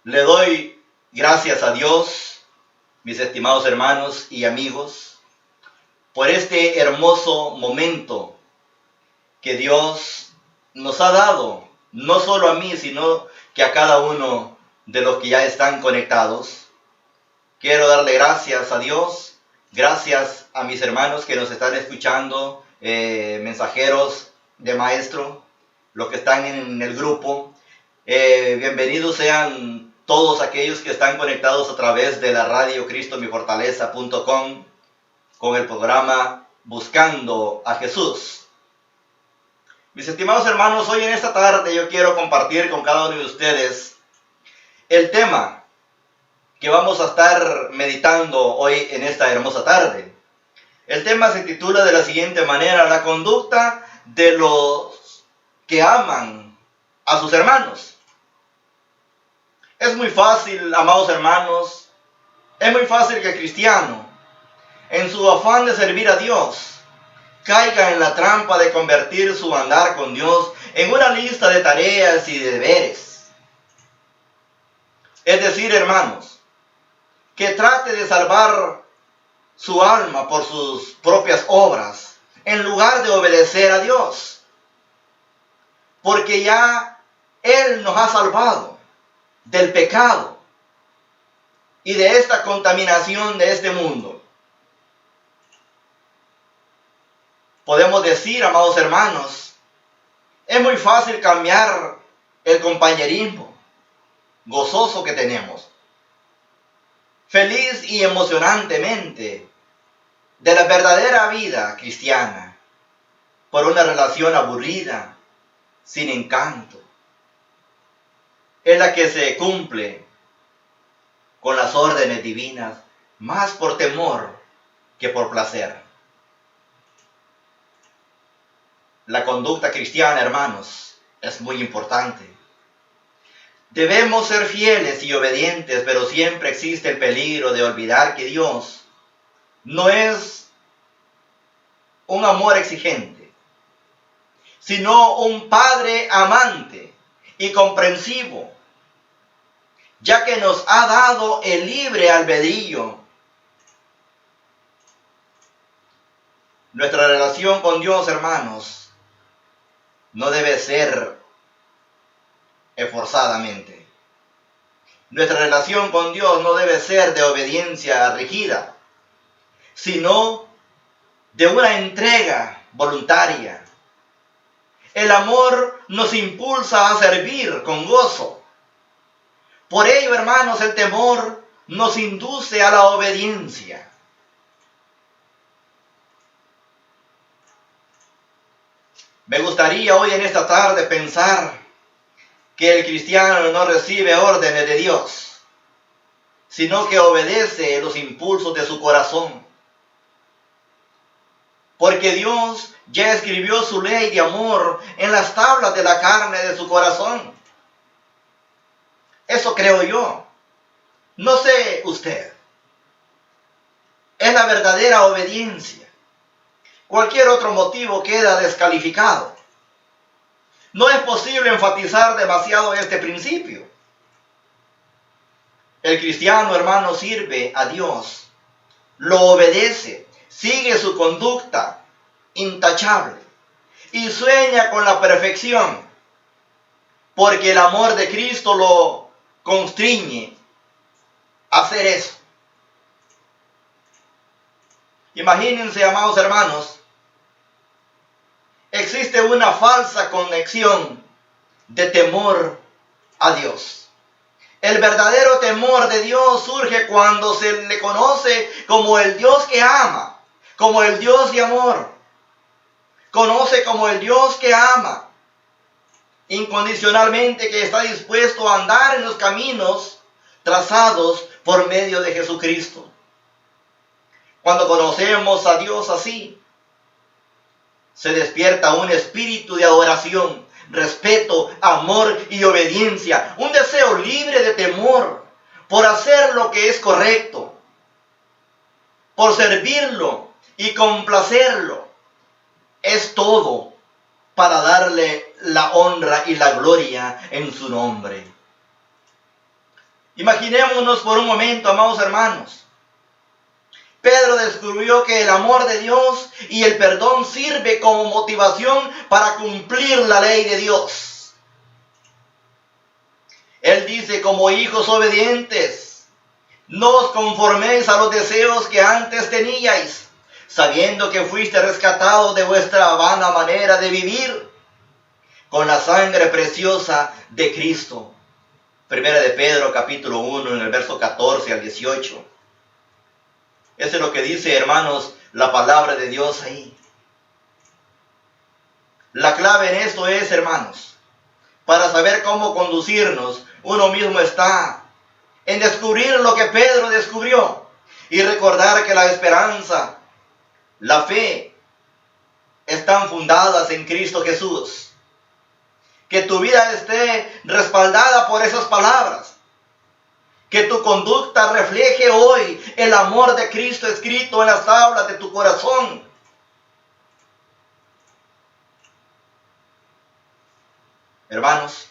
Le doy gracias a Dios, mis estimados hermanos y amigos, por este hermoso momento que Dios nos ha dado, no solo a mí, sino que a cada uno de los que ya están conectados. Quiero darle gracias a Dios, gracias a mis hermanos que nos están escuchando, mensajeros de maestro, los que están en el grupo. Bienvenidos sean todos aquellos que están conectados a través de la radio cristomifortaleza.com con el programa Buscando a Jesús. Mis estimados hermanos, hoy en esta tarde yo quiero compartir con cada uno de ustedes el tema que vamos a estar meditando hoy en esta hermosa tarde. El tema se titula de la siguiente manera: la conducta de los que aman a sus hermanos. Es muy fácil, amados hermanos, es muy fácil que el cristiano, en su afán de servir a Dios, caiga en la trampa de convertir su andar con Dios en una lista de tareas y de deberes. Es decir, hermanos, que trate de salvar su alma por sus propias obras, en lugar de obedecer a Dios. Porque ya Él nos ha salvado del pecado y de esta contaminación de este mundo. Podemos decir, amados hermanos, es muy fácil cambiar el compañerismo gozoso que tenemos, feliz y emocionantemente, de la verdadera vida cristiana, por una relación aburrida, sin encanto, en la que se cumple con las órdenes divinas, más por temor que por placer. La conducta cristiana, hermanos, es muy importante. Debemos ser fieles y obedientes, pero siempre existe el peligro de olvidar que Dios no es un amor exigente, sino un Padre amante y comprensivo, ya que nos ha dado el libre albedrío. Nuestra relación con Dios, hermanos, no debe ser forzadamente. Nuestra relación con Dios no debe ser de obediencia rígida, sino de una entrega voluntaria. El amor nos impulsa a servir con gozo. Por ello, hermanos, el temor nos induce a la obediencia. Me gustaría hoy en esta tarde pensar que el cristiano no recibe órdenes de Dios, sino que obedece los impulsos de su corazón. Porque Dios ya escribió su ley de amor en las tablas de la carne de su corazón. Eso creo yo. No sé usted. Es la verdadera obediencia. Cualquier otro motivo queda descalificado. No es posible enfatizar demasiado este principio. El cristiano, hermano, sirve a Dios, lo obedece, sigue su conducta intachable y sueña con la perfección, porque el amor de Cristo lo constriñe a hacer eso. Imagínense, amados hermanos, existe una falsa conexión de temor a Dios. El verdadero temor de Dios surge cuando se le conoce como el Dios que ama, como el Dios de amor. Conoce como el Dios que ama incondicionalmente, que está dispuesto a andar en los caminos trazados por medio de Jesucristo. Cuando conocemos a Dios así, se despierta un espíritu de adoración, respeto, amor y obediencia, un deseo libre de temor por hacer lo que es correcto, por servirlo y complacerlo. Es todo para darle la honra y la gloria en su nombre. Imaginémonos por un momento, amados hermanos. Pedro descubrió que el amor de Dios y el perdón sirve como motivación para cumplir la ley de Dios. Él dice, como hijos obedientes, no os conforméis a los deseos que antes teníais, sabiendo que fuiste rescatados de vuestra vana manera de vivir, con la sangre preciosa de Cristo. Primera de Pedro, capítulo 1, en el verso 14 al 18. Eso es lo que dice, hermanos, la palabra de Dios ahí. La clave en esto es, hermanos, para saber cómo conducirnos, uno mismo está en descubrir lo que Pedro descubrió y recordar que la esperanza, la fe, están fundadas en Cristo Jesús. Que tu vida esté respaldada por esas palabras. Que tu conducta refleje hoy el amor de Cristo escrito en las tablas de tu corazón. Hermanos,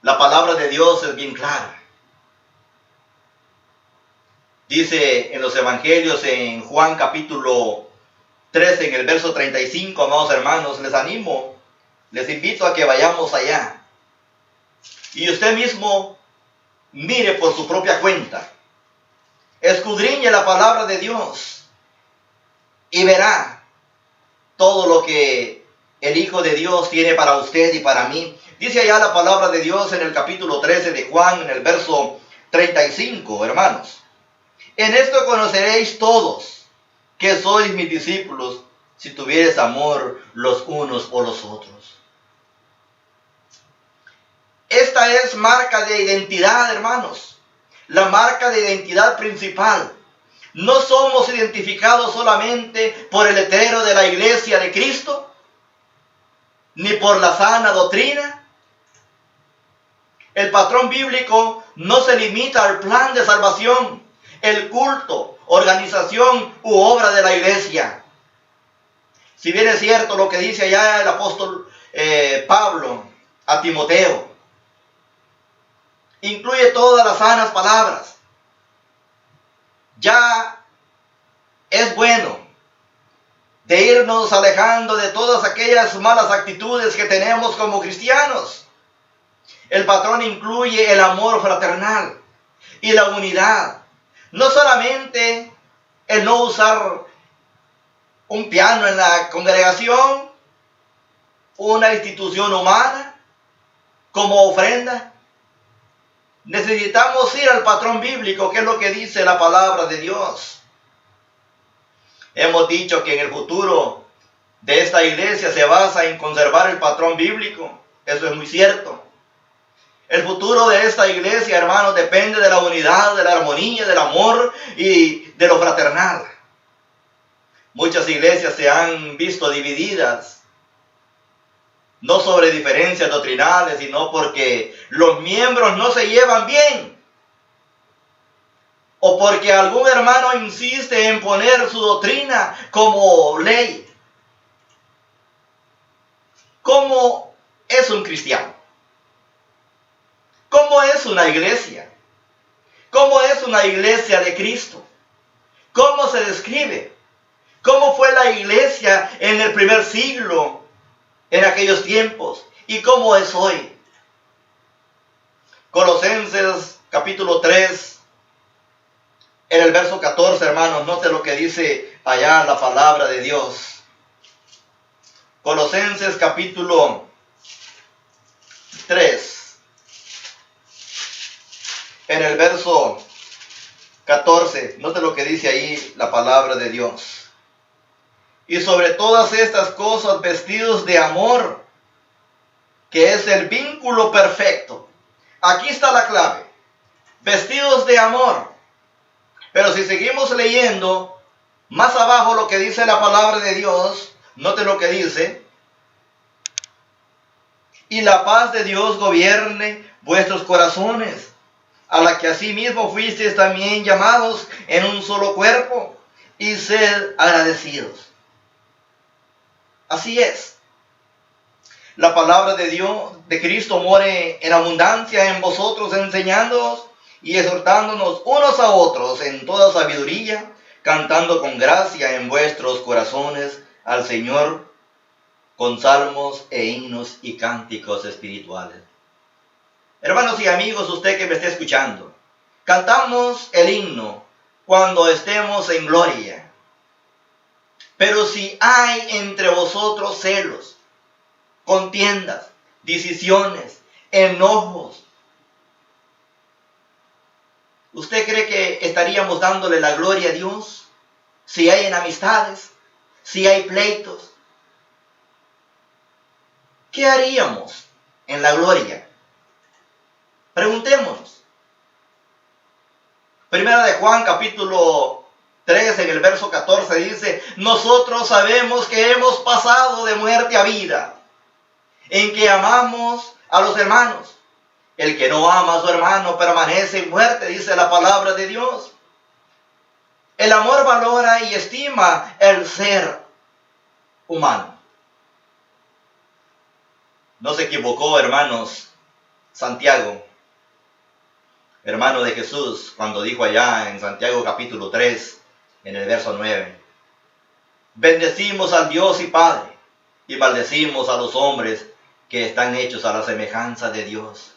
la palabra de Dios es bien clara. Dice en los evangelios, en Juan capítulo 13, en el verso 35, amados hermanos, les invito a que vayamos allá. Y usted mismo mire por su propia cuenta. Escudriñe la palabra de Dios y verá todo lo que el Hijo de Dios tiene para usted y para mí. Dice allá la palabra de Dios en el capítulo 13 de Juan, en el verso 35, hermanos. En esto conoceréis todos que sois mis discípulos, si tuviereis amor los unos por los otros. Esta es marca de identidad, hermanos. La marca de identidad principal. No somos identificados solamente por el letrero de la iglesia de Cristo, ni por la sana doctrina. El patrón bíblico no se limita al plan de salvación, el culto, organización u obra de la iglesia. Si bien es cierto lo que dice allá el apóstol Pablo a Timoteo, incluye todas las sanas palabras. Ya es bueno de irnos alejando de todas aquellas malas actitudes que tenemos como cristianos. El patrón incluye el amor fraternal y la unidad. No solamente el no usar un piano en la congregación, una institución humana como ofrenda. Necesitamos ir al patrón bíblico, que es lo que dice la palabra de Dios. Hemos dicho que en el futuro de esta iglesia se basa en conservar el patrón bíblico. Eso es muy cierto. El futuro de esta iglesia, hermanos, depende de la unidad, de la armonía, del amor y de lo fraternal. Muchas iglesias se han visto divididas, no sobre diferencias doctrinales, sino porque los miembros no se llevan bien, o porque algún hermano insiste en poner su doctrina como ley. ¿Cómo es un cristiano? ¿Cómo es una iglesia? ¿Cómo es una iglesia de Cristo? ¿Cómo se describe? ¿Cómo fue la iglesia en el primer siglo, en aquellos tiempos? ¿Y cómo es hoy? Colosenses capítulo 3, en el verso 14, hermanos, note lo que dice allá la palabra de Dios. Colosenses capítulo 3. En el verso 14, note lo que dice ahí la palabra de Dios. Y sobre todas estas cosas vestidos de amor, que es el vínculo perfecto. Aquí está la clave. Vestidos de amor. Pero si seguimos leyendo, más abajo lo que dice la palabra de Dios, note lo que dice. Y la paz de Dios gobierne vuestros corazones, a la que asimismo fuisteis también llamados en un solo cuerpo, y sed agradecidos. Así es. la palabra de Dios, de Cristo, more en abundancia en vosotros, enseñándoos y exhortándonos unos a otros en toda sabiduría, cantando con gracia en vuestros corazones al Señor con salmos e himnos y cánticos espirituales. Hermanos y amigos, usted que me está escuchando, cantamos el himno cuando estemos en gloria. Pero si hay entre vosotros celos, contiendas, decisiones, enojos, ¿usted cree que estaríamos dándole la gloria a Dios? Si hay enemistades, si hay pleitos, ¿qué haríamos en la gloria? Preguntémonos. Primera de Juan, capítulo 3, en el verso 14 dice: nosotros sabemos que hemos pasado de muerte a vida, en que amamos a los hermanos. El que no ama a su hermano permanece en muerte, dice la palabra de Dios. El amor valora y estima el ser humano. No se equivocó, hermanos, Santiago, hermano de Jesús, cuando dijo allá en Santiago capítulo 3, en el verso 9: bendecimos al Dios y Padre, y maldecimos a los hombres que están hechos a la semejanza de Dios.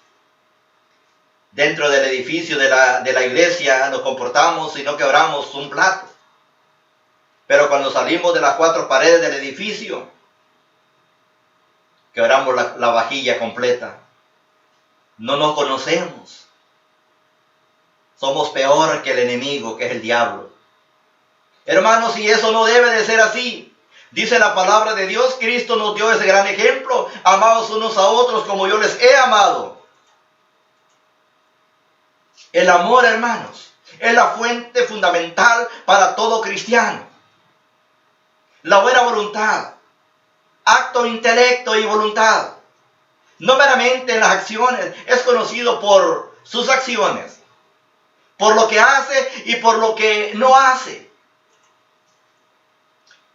Dentro del edificio de la iglesia nos comportamos y no quebramos un plato. Pero cuando salimos de las cuatro paredes del edificio, quebramos la vajilla completa. No nos conocemos. Somos peor que el enemigo, que es el diablo. Hermanos, y eso no debe de ser así. Dice la palabra de Dios, Cristo nos dio ese gran ejemplo: amaos unos a otros como yo les he amado. El amor, hermanos, es la fuente fundamental para todo cristiano. La buena voluntad, acto, intelecto y voluntad, no meramente en las acciones, es conocido por sus acciones, por lo que hace y por lo que no hace.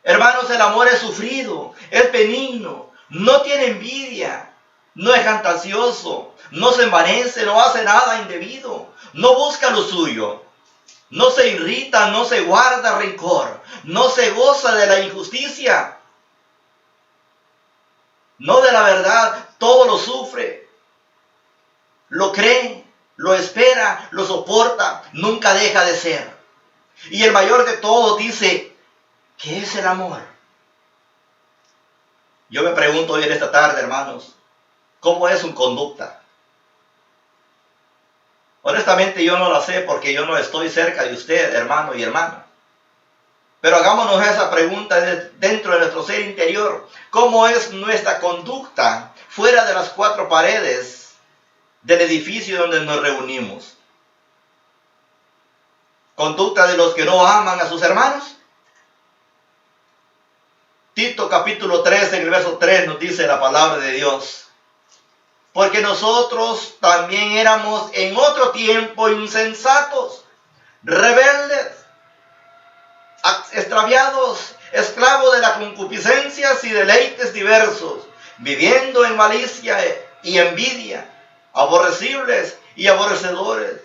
Hermanos, el amor es sufrido, es benigno, no tiene envidia, no es fantasioso, no se envanece, no hace nada indebido, no busca lo suyo, no se irrita, no se guarda rencor, no se goza de la injusticia, no de la verdad, todo lo sufre, lo cree, lo espera, lo soporta, nunca deja de ser. Y el mayor de todos dice: ¿qué es el amor? Yo me pregunto hoy en esta tarde, hermanos, ¿cómo es su conducta? Honestamente yo no la sé, porque yo no estoy cerca de usted, hermano y hermana. Pero hagámonos esa pregunta dentro de nuestro ser interior: ¿cómo es nuestra conducta fuera de las cuatro paredes del edificio donde nos reunimos? ¿Conducta de los que no aman a sus hermanos? Tito capítulo 3, en el verso 3 nos dice la palabra de Dios: porque nosotros también éramos en otro tiempo insensatos, rebeldes, extraviados, esclavos de las concupiscencias y deleites diversos, viviendo en malicia y envidia, aborrecibles y aborrecedores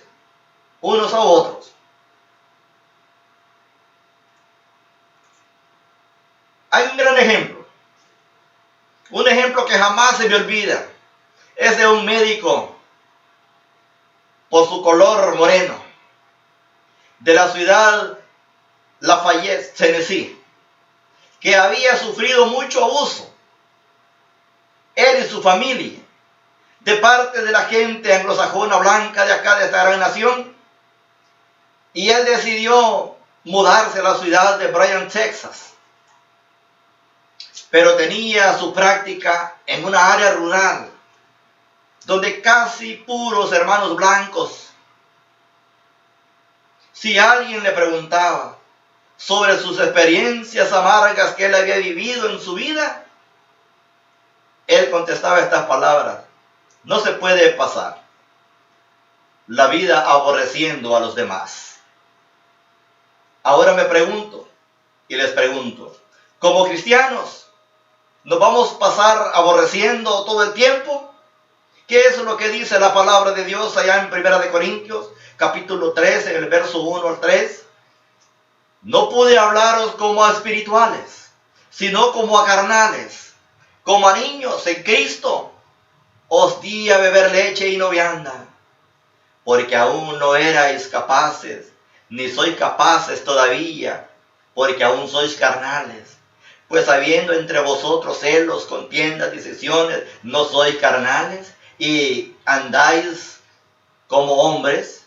unos a otros. Hay un gran ejemplo, un ejemplo que jamás se me olvida. Es de un médico, por su color moreno, de la ciudad Lafayette, Tennessee, que había sufrido mucho abuso, él y su familia, de parte de la gente anglosajona blanca de acá, de esta gran nación. Y él decidió mudarse a la ciudad de Bryan, Texas. Pero tenía su práctica en una área rural, donde casi puros hermanos blancos. Si alguien le preguntaba sobre sus experiencias amargas que él había vivido en su vida, él contestaba estas palabras: no se puede pasar la vida aborreciendo a los demás. Ahora me pregunto y les pregunto, como cristianos, ¿Nos vamos a pasar aborreciendo todo el tiempo? ¿Qué es lo que dice la palabra de Dios allá en 1 Corintios, capítulo 3, en el verso 1 al 3? No pude hablaros como a espirituales, sino como a carnales, como a niños en Cristo. Os di a beber leche y no vianda, porque aún no erais capaces, ni sois capaces todavía, porque aún sois carnales. Pues habiendo entre vosotros celos, contiendas, disensiones, ¿no sois carnales y andáis como hombres?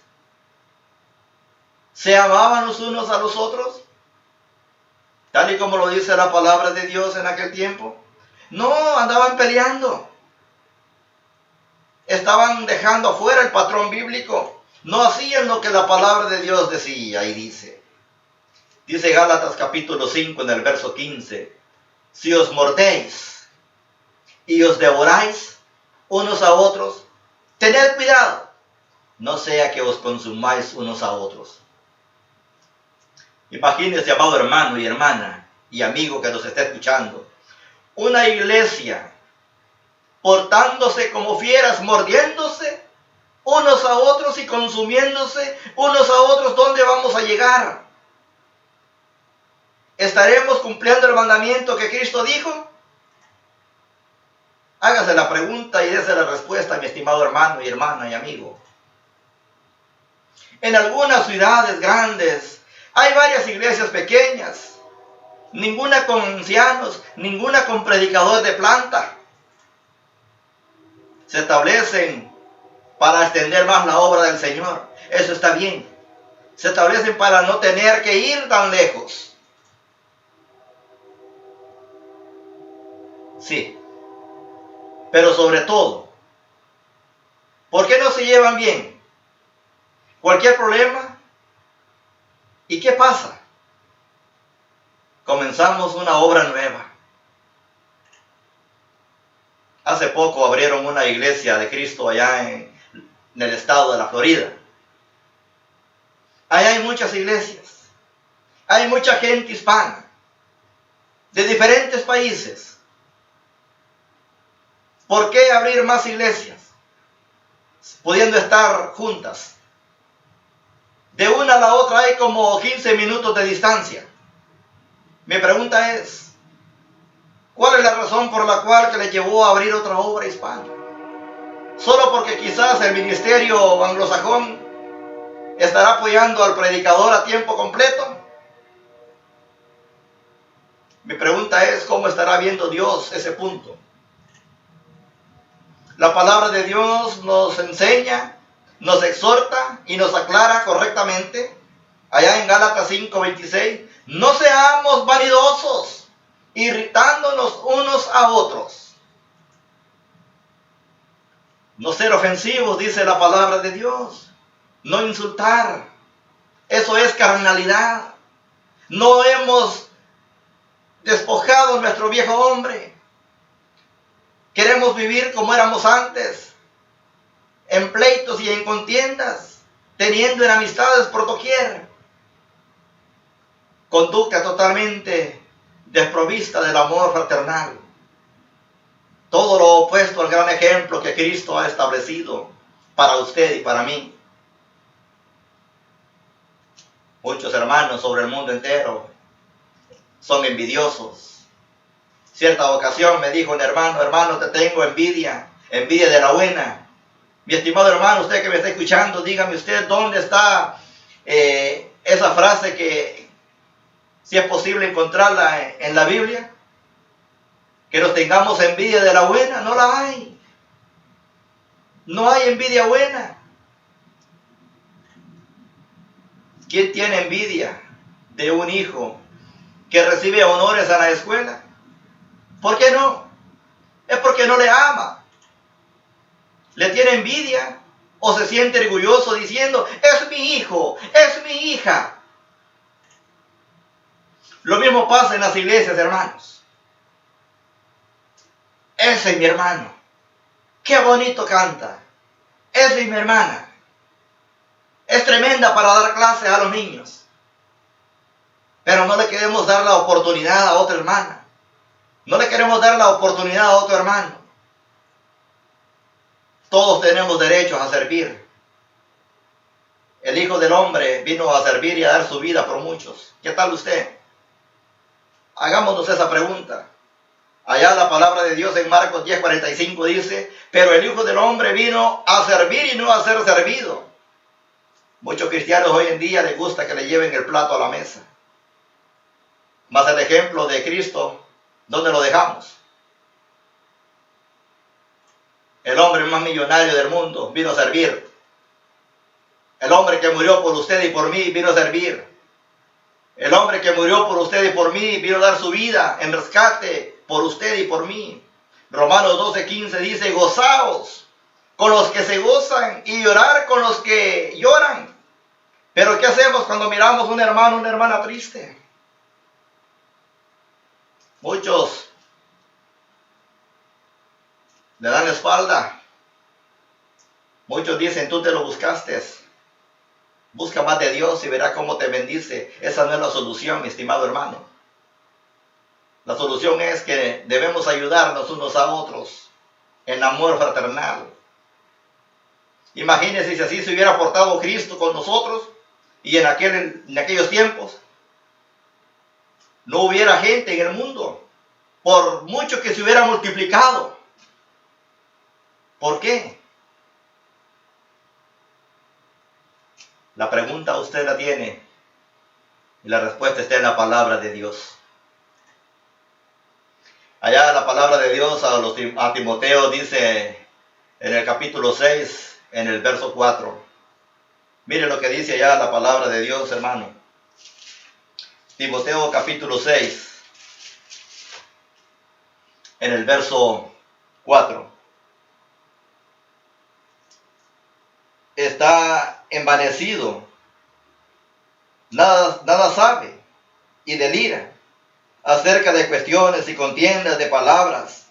¿Se amaban los unos a los otros? Tal y como lo dice la palabra de Dios en aquel tiempo. No, andaban peleando. Estaban dejando afuera el patrón bíblico. No hacían lo que la palabra de Dios decía y dice. Dice Gálatas capítulo 5 en el verso 15. Si os mordéis y os devoráis unos a otros, tened cuidado, no sea que os consumáis unos a otros. Imagínese, amado hermano y hermana y amigo que nos está escuchando, una iglesia portándose como fieras, mordiéndose unos a otros y consumiéndose unos a otros. ¿Dónde vamos a llegar? ¿Estaremos cumpliendo el mandamiento que Cristo dijo? Hágase la pregunta y dése la respuesta, mi estimado hermano y hermana y amigo. En algunas ciudades grandes hay varias iglesias pequeñas, ninguna con ancianos, ninguna con predicadores de planta. Se establecen para extender más la obra del Señor. Eso está bien. Se establecen para no tener que ir tan lejos. Sí. Pero sobre todo, ¿por qué no se llevan bien? ¿Cualquier problema? ¿Y qué pasa? Comenzamos una obra nueva. Hace poco abrieron una iglesia de Cristo allá en el estado de la Florida. Allá hay muchas iglesias. Hay mucha gente hispana de diferentes países. ¿Por qué abrir más iglesias? Pudiendo estar juntas. De una a la otra hay como 15 minutos de distancia. Mi pregunta es, ¿cuál es la razón por la cual que le llevó a abrir otra obra hispana? ¿Solo porque quizás el ministerio anglosajón estará apoyando al predicador a tiempo completo? Mi pregunta es, ¿cómo estará viendo Dios ese punto? La palabra de Dios nos enseña, nos exhorta y nos aclara correctamente. Allá en Gálatas 5:26, no seamos vanidosos, irritándonos unos a otros. No ser ofensivos, dice la palabra de Dios. No insultar. Eso es carnalidad. No hemos despojado nuestro viejo hombre. Queremos vivir como éramos antes, en pleitos y en contiendas, teniendo enemistades por doquier. Conducta totalmente desprovista del amor fraternal. Todo lo opuesto al gran ejemplo que Cristo ha establecido para usted y para mí. Muchos hermanos sobre el mundo entero son envidiosos. Cierta ocasión me dijo un hermano, hermano, te tengo envidia, envidia de la buena. Mi estimado hermano, usted que me está escuchando, dígame usted dónde está esa frase que, si es posible encontrarla en la Biblia, que nos tengamos envidia de la buena. No la hay. No hay envidia buena. ¿Quién tiene envidia de un hijo que recibe honores a la escuela? ¿Por qué no? Es porque no le ama. Le tiene envidia o se siente orgulloso diciendo, es mi hijo, es mi hija. Lo mismo pasa en las iglesias, hermanos. Ese es mi hermano. Qué bonito canta. Esa es mi hermana. Es tremenda para dar clases a los niños. Pero no le queremos dar la oportunidad a otra hermana. No le queremos dar la oportunidad a otro hermano. Todos tenemos derechos a servir. El Hijo del Hombre vino a servir y a dar su vida por muchos. ¿Qué tal usted? Hagámonos esa pregunta. Allá la palabra de Dios en Marcos 10:45 dice, pero el Hijo del Hombre vino a servir y no a ser servido. Muchos cristianos hoy en día les gusta que le lleven el plato a la mesa. Más el ejemplo de Cristo, ¿dónde lo dejamos? El hombre más millonario del mundo vino a servir. El hombre que murió por usted y por mí vino a servir. El hombre que murió por usted y por mí vino a dar su vida en rescate por usted y por mí. Romanos 12:15 dice, gozaos con los que se gozan y llorar con los que lloran. Pero ¿qué hacemos cuando miramos un hermano o una hermana triste? Muchos le dan la espalda. Muchos dicen, tú te lo buscaste. Busca más de Dios y verá cómo te bendice. Esa no es la solución, mi estimado hermano. La solución es que debemos ayudarnos unos a otros en amor fraternal. Imagínense si así se hubiera portado Cristo con nosotros y en aquellos tiempos no hubiera gente en el mundo, por mucho que se hubiera multiplicado. ¿Por qué? La pregunta usted la tiene y la respuesta está en la palabra de Dios. Allá la palabra de Dios a Timoteo dice en el capítulo 6, en el verso 4. Mire lo que dice allá la palabra de Dios, hermano. Timoteo capítulo 6, en el verso 4. Está envanecido, nada sabe y delira acerca de cuestiones y contiendas de palabras,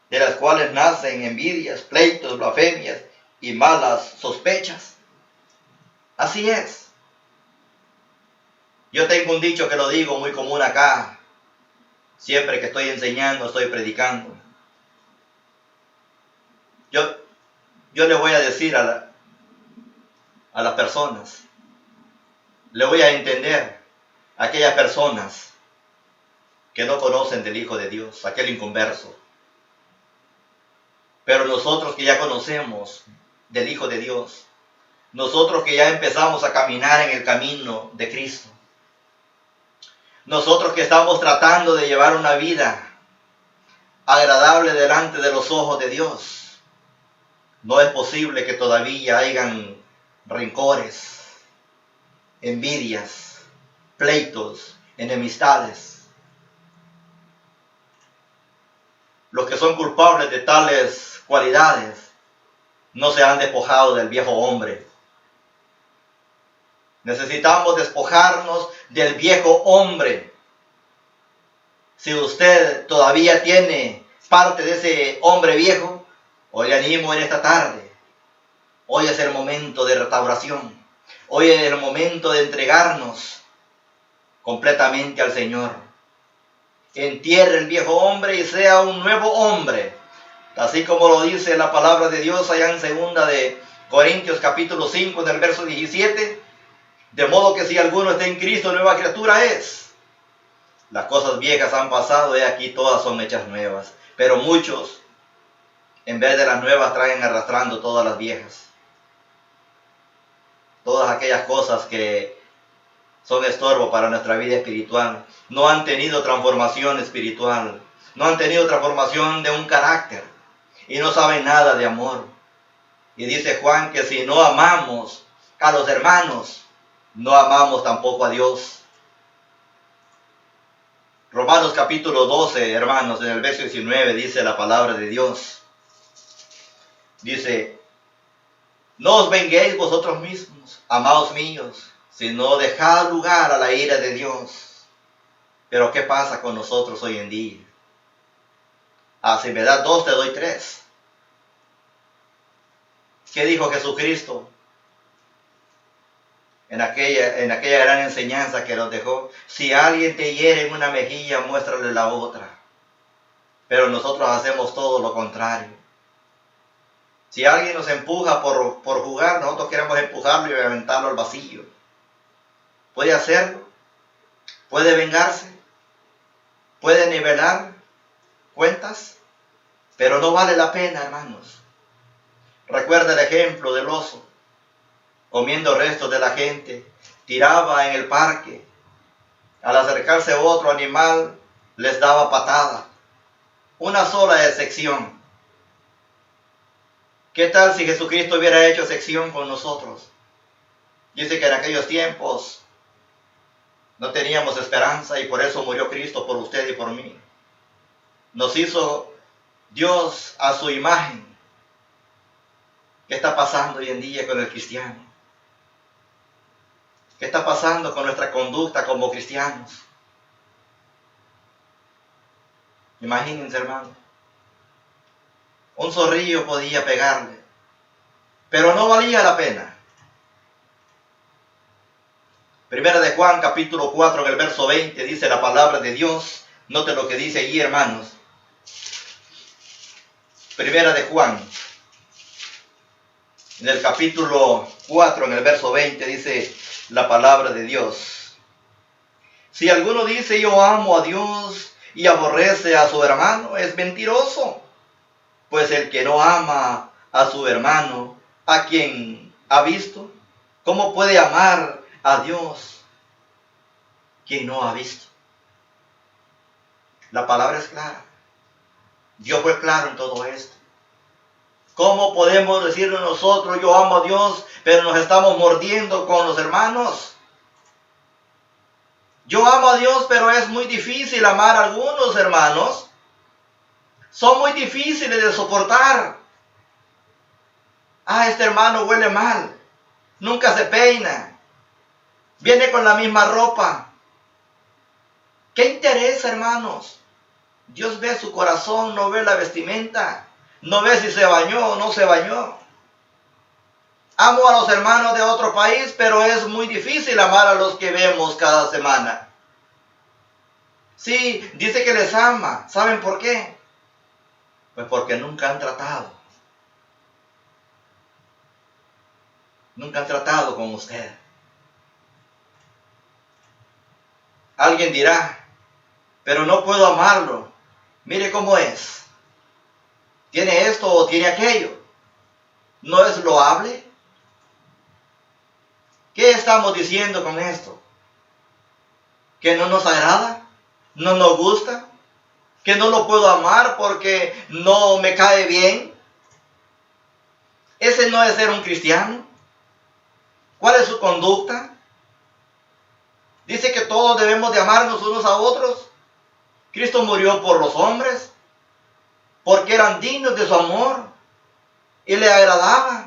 de las cuales nacen envidias, pleitos, blasfemias y malas sospechas. Así es. Yo tengo un dicho que lo digo muy común acá, siempre que estoy enseñando, estoy predicando. Yo le voy a decir a las personas, le voy a entender a aquellas personas que no conocen del Hijo de Dios, aquel inconverso. Pero nosotros que ya conocemos del Hijo de Dios, nosotros que ya empezamos a caminar en el camino de Cristo, nosotros que estamos tratando de llevar una vida agradable delante de los ojos de Dios, no es posible que todavía hayan rencores, envidias, pleitos, enemistades. Los que son culpables de tales cualidades no se han despojado del viejo hombre. Necesitamos despojarnos del viejo hombre. Si usted todavía tiene parte de ese hombre viejo, hoy le animo en esta tarde. Hoy es el momento de restauración. Hoy es el momento de entregarnos completamente al Señor. Entierre el viejo hombre y sea un nuevo hombre. Así como lo dice la palabra de Dios allá en 2 de Corintios capítulo 5 del verso 17. De modo que si alguno está en Cristo, nueva criatura es. Las cosas viejas han pasado y aquí todas son hechas nuevas. Pero muchos, en vez de las nuevas, traen arrastrando todas las viejas. Todas aquellas cosas que son estorbo para nuestra vida espiritual. No han tenido transformación espiritual. No han tenido transformación de un carácter. Y no saben nada de amor. Y dice Juan que si no amamos a los hermanos, no amamos tampoco a Dios. Romanos capítulo 12, hermanos, en el verso 19 dice la palabra de Dios. Dice, no os venguéis vosotros mismos, amados míos, sino dejad lugar a la ira de Dios. Pero ¿qué pasa con nosotros hoy en día? Si me das 2, te doy 3. ¿Qué dijo Jesucristo? En aquella gran enseñanza que nos dejó, si alguien te hiere en una mejilla, muéstrale la otra. pero nosotros hacemos todo lo contrario. Si alguien nos empuja por jugar, nosotros queremos empujarlo y aventarlo al vacío. Puede hacerlo, puede vengarse, puede nivelar cuentas, pero no vale la pena, hermanos. Recuerda el ejemplo del oso, comiendo restos de la gente, tiraba en el parque. Al acercarse a otro animal, les daba patada. Una sola excepción. ¿Qué tal si Jesucristo hubiera hecho excepción con nosotros? Dice que en aquellos tiempos no teníamos esperanza y por eso murió Cristo por usted y por mí. Nos hizo Dios a su imagen. ¿Qué está pasando hoy en día con el cristiano? ¿Qué está pasando con nuestra conducta como cristianos? Imagínense, hermano. Un zorrillo podía pegarle, pero no valía la pena. Primera de Juan, capítulo 4, en el verso 20, dice la palabra de Dios. Note lo que dice allí, hermanos. Primera de Juan, en el capítulo 4, en el verso 20, dice la palabra de Dios. Si alguno dice yo amo a Dios y aborrece a su hermano, es mentiroso. Pues el que no ama a su hermano, a quien ha visto, ¿cómo puede amar a Dios quien no ha visto? La palabra es clara. Dios fue claro en todo esto. ¿Cómo podemos decirle nosotros, yo amo a Dios, pero nos estamos mordiendo con los hermanos? Yo amo a Dios, pero es muy difícil amar a algunos hermanos. Son muy difíciles de soportar. Este hermano huele mal. Nunca se peina. Viene con la misma ropa. ¿Qué interesa, hermanos? Dios ve su corazón, no ve la vestimenta. No ve si se bañó o no se bañó. Amo a los hermanos de otro país, pero es muy difícil amar a los que vemos cada semana. Sí, dice que les ama. ¿Saben por qué? Pues porque nunca han tratado. Nunca han tratado con usted. Alguien dirá, pero no puedo amarlo. Mire cómo es. Tiene esto o tiene aquello. ¿No es loable? ¿Qué estamos diciendo con esto? ¿Que no nos agrada? ¿No nos gusta? ¿Que no lo puedo amar porque no me cae bien? ¿Ese no es ser un cristiano? ¿Cuál es su conducta? Dice que todos debemos de amarnos unos a otros. Cristo murió por los hombres, porque eran dignos de su amor y le agradaba.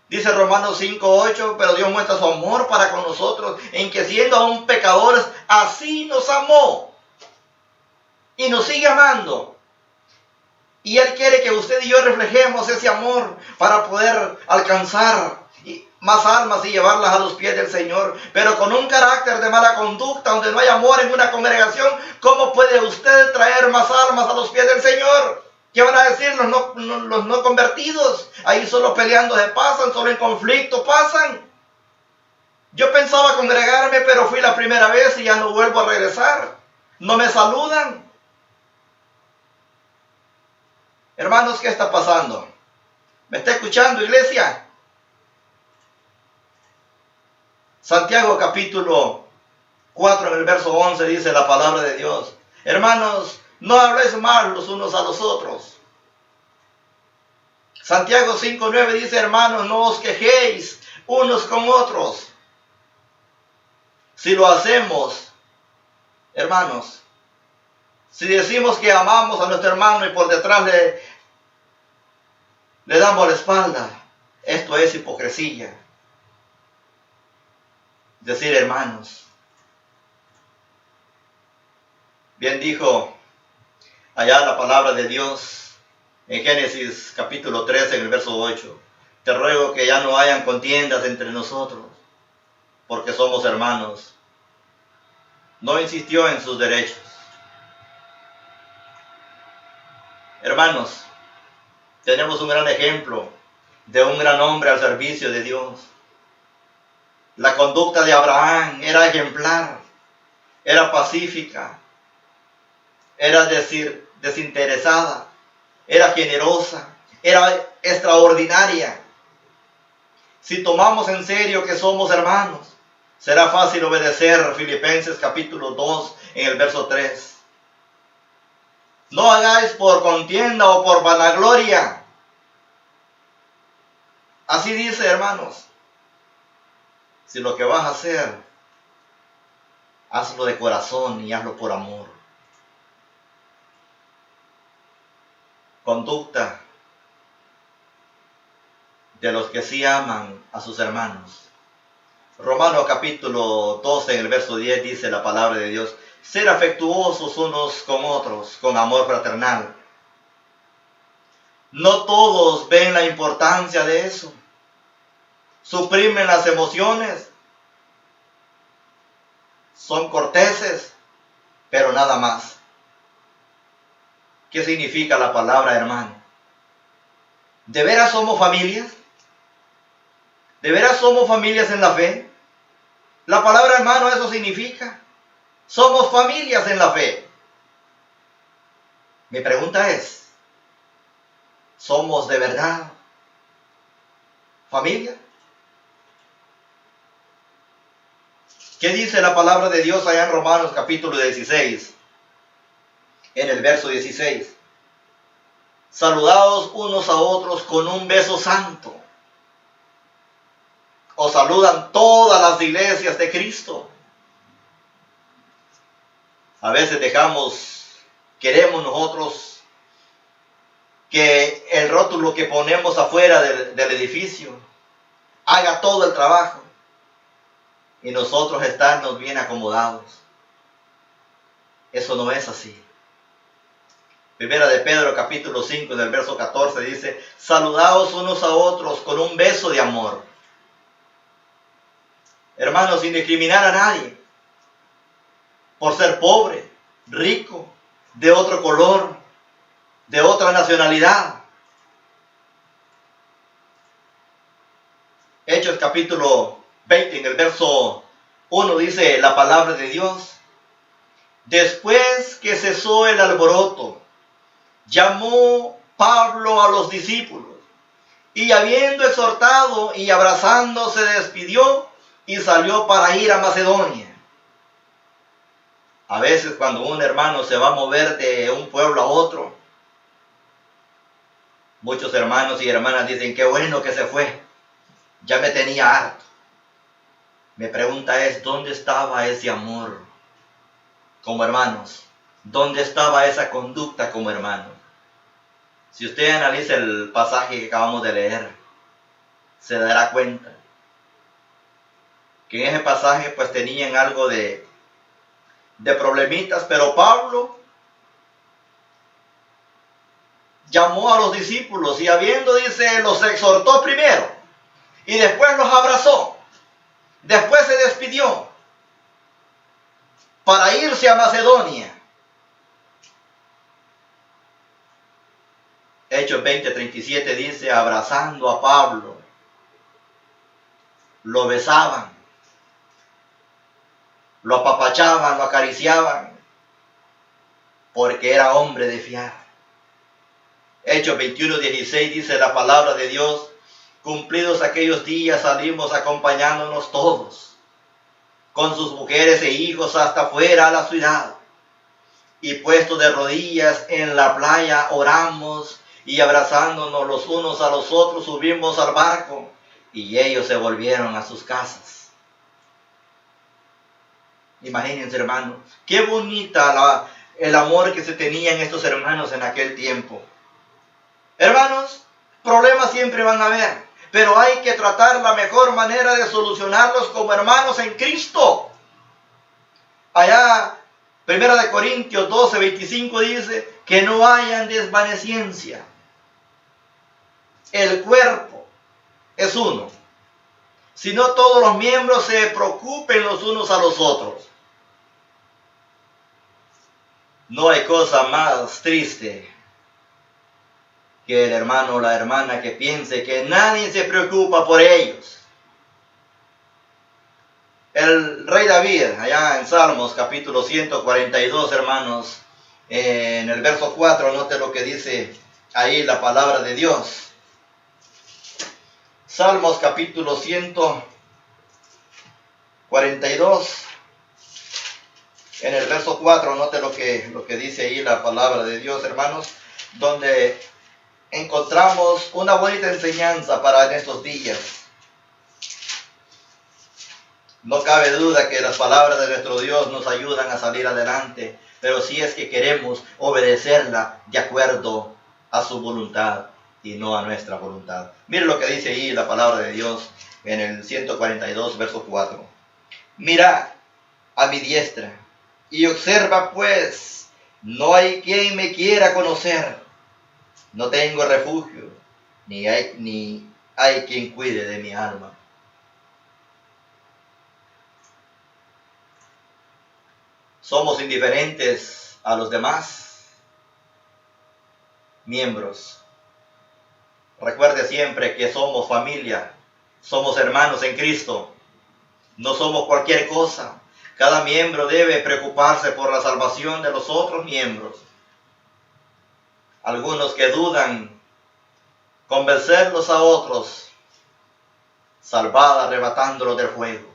Dice Romanos 5:8, pero Dios muestra su amor para con nosotros, en que siendo aún pecadores, así nos amó y nos sigue amando. Y Él quiere que usted y yo reflejemos ese amor para poder alcanzar más almas y llevarlas a los pies del Señor. Pero con un carácter de mala conducta, donde no hay amor en una congregación, ¿cómo puede usted traer más almas a los pies del Señor? ¿Qué van a decir los no convertidos? Ahí solo peleando se pasan, solo en conflicto pasan. Yo pensaba congregarme, pero fui la primera vez y ya no vuelvo a regresar. No me saludan. Hermanos, ¿qué está pasando? ¿Me está escuchando, iglesia? Santiago capítulo 4, en el verso 11 dice la palabra de Dios. Hermanos, no habléis mal los unos a los otros. Santiago 5:9 dice, hermanos, no os quejéis unos con otros. Si lo hacemos, hermanos, si decimos que amamos a nuestro hermano y por detrás le damos la espalda, esto es hipocresía. Decir hermanos. Bien dijo allá la palabra de Dios en Génesis capítulo 13, en el verso 8. Te ruego que ya no hayan contiendas entre nosotros, porque somos hermanos. No insistió en sus derechos. Hermanos, tenemos un gran ejemplo de un gran hombre al servicio de Dios. La conducta de Abraham era ejemplar, era pacífica, era desinteresada, era generosa, era extraordinaria. Si tomamos en serio que somos hermanos, será fácil obedecer Filipenses capítulo 2 en el verso 3. No hagáis por contienda o por vanagloria. Así dice, hermanos. Si lo que vas a hacer, hazlo de corazón y hazlo por amor. Conducta de los que sí aman a sus hermanos. Romanos capítulo 12 en el verso 10 dice la palabra de Dios: ser afectuosos unos con otros, con amor fraternal. No todos ven la importancia de eso. Suprimen las emociones. Son corteses, pero nada más. ¿Qué significa la palabra hermano? ¿De veras somos familias? ¿De veras somos familias en la fe? La palabra hermano eso significa. Somos familias en la fe. Mi pregunta es, ¿somos de verdad familia? ¿Qué dice la palabra de Dios allá en Romanos capítulo 16? En el verso 16. Saludaos unos a otros con un beso santo. Os saludan todas las iglesias de Cristo. A veces queremos nosotros que el rótulo que ponemos afuera del edificio haga todo el trabajo y nosotros estarnos bien acomodados. Eso no es así. Primera de Pedro capítulo 5 del verso 14 dice: saludaos unos a otros con un beso de amor. Hermanos, sin discriminar a nadie, por ser pobre, rico, de otro color, de otra nacionalidad. Hechos capítulo 20 en el verso 1 dice la palabra de Dios: después que cesó el alboroto, llamó Pablo a los discípulos, y habiendo exhortado y abrazando se despidió y salió para ir a Macedonia. A veces cuando un hermano se va a mover de un pueblo a otro, muchos hermanos y hermanas dicen: qué bueno que se fue, ya me tenía harto. Mi pregunta es: ¿dónde estaba ese amor como hermanos? ¿Dónde estaba esa conducta como hermanos? Si usted analiza el pasaje que acabamos de leer, se dará cuenta que en ese pasaje pues tenían algo de problemitas, pero Pablo llamó a los discípulos y los exhortó primero y después los abrazó, después se despidió para irse a Macedonia. Hechos 20:37 dice: abrazando a Pablo, lo besaban, lo apapachaban, lo acariciaban, porque era hombre de fiar. Hechos 21:16 dice la palabra de Dios: cumplidos aquellos días salimos acompañándonos todos, con sus mujeres e hijos hasta fuera a la ciudad, y puestos de rodillas en la playa oramos, y abrazándonos los unos a los otros subimos al barco, y ellos se volvieron a sus casas. Imagínense, hermanos, qué bonita el amor que se tenían estos hermanos en aquel tiempo. Hermanos, problemas siempre van a haber, pero hay que tratar la mejor manera de solucionarlos como hermanos en Cristo. Allá, 1 Corintios 12:25 dice: que no hayan desvanecencia. El cuerpo es uno. Si no, todos los miembros se preocupen los unos a los otros. No hay cosa más triste que el hermano o la hermana que piense que nadie se preocupa por ellos. El rey David, allá en Salmos capítulo 142, hermanos, en el verso 4, note lo que dice ahí la palabra de Dios. Salmos capítulo 142, en el verso 4, note lo que dice ahí la palabra de Dios, hermanos, donde encontramos una bonita enseñanza para en estos días. No cabe duda que las palabras de nuestro Dios nos ayudan a salir adelante, pero si es que queremos obedecerla de acuerdo a su voluntad y no a nuestra voluntad. Mire lo que dice ahí la palabra de Dios en el 142, verso 4. Mira a mi diestra y observa pues, no hay quien me quiera conocer. No tengo refugio, ni hay quien cuide de mi alma. Somos indiferentes a los demás miembros. Recuerde siempre que somos familia, somos hermanos en Cristo, no somos cualquier cosa. Cada miembro debe preocuparse por la salvación de los otros miembros. Algunos que dudan, convencerlos a otros, salvad arrebatándolos del fuego.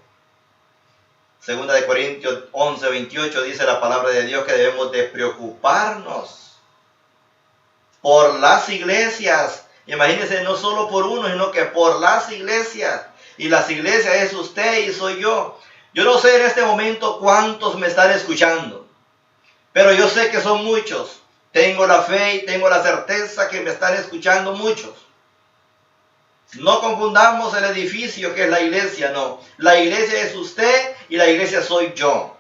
Segunda de Corintios 11, 28 dice la palabra de Dios que debemos de preocuparnos por las iglesias. Imagínense, no solo por uno, sino que por las iglesias. Y las iglesias es usted y soy yo. Yo no sé en este momento cuántos me están escuchando, pero yo sé que son muchos. Tengo la fe y tengo la certeza que me están escuchando muchos. No confundamos el edificio que es la iglesia, no. La iglesia es usted y la iglesia soy yo.